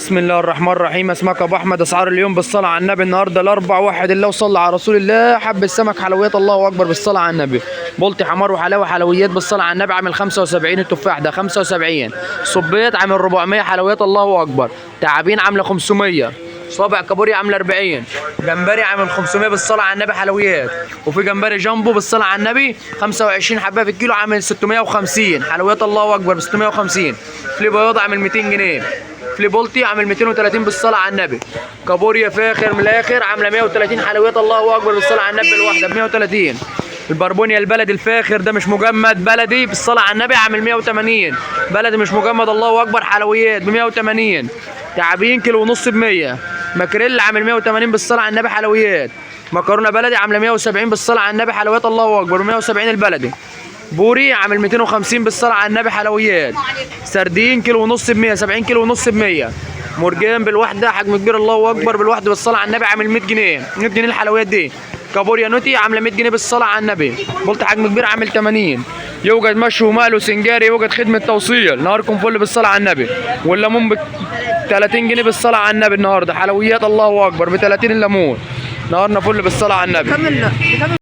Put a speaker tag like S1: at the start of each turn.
S1: بسم الله الرحمن الرحيم. اسمك ابو احمد. اسعار اليوم بالصلاه على النبي. النهارده الاربع واحد الله وصلى على رسول الله. حب السمك حلويات الله اكبر بالصلاه على النبي. بلطي حمار وحلاوه حلويات بالصلاه على النبي عامل 75. التفاح ده 75. صبيت عامل 400. حلويات الله اكبر. تعابين عامله 500. صابع كابوريا عامله 40. جمبري عامل 500 بالصلاه على النبي حلويات. وفي جمبري جامبو بالصلاه على النبي 25 حبه في الكيلو عامل 650. حلويات الله اكبر ب 650. فلي بياض عامل 200 جنيه. فلي بولتي عامل 230 بالصلاه على النبي. كابوريا فاخر من الاخر عامله 130. حلويات الله اكبر بالصلاه على النبي الواحده ب 130. البربونيا البلدي الفاخر ده مش مجمد بلدي بالصلاه على النبي عامل 180. بلدي مش مجمد الله اكبر حلويات ب 180. تعابين كيلو ونص ب 100. ماكريل عامل 180 بالصلاه على النبي حلويات. مكرونه بلدي عامله 170 بالصلاه على النبي حلويات الله اكبر 170 البلدي. بوري عامل 250 بالصلاه على النبي حلويات. سردين كيلو ونص ب 100. 70 كيلو ونص ب 100. مرجان بالوحده حجم كبير الله اكبر بالوحده بالصلاه على النبي عامل 100 جنيه. 100 جنيه الحلويات دي. كابوريا نوتي عامله 100 جنيه بالصلاه على النبي. بولت حجم كبير عامل 80. يوجد مشوي ومقلي وسنجاري. يوجد خدمه توصيل. نهاركم فل بالصلاه على النبي. والليمون ب 30 جنيه بالصلاه على النبي. النهارده حلويات الله اكبر ب 30 الليمون. نهارنا فل بالصلاه على النبي.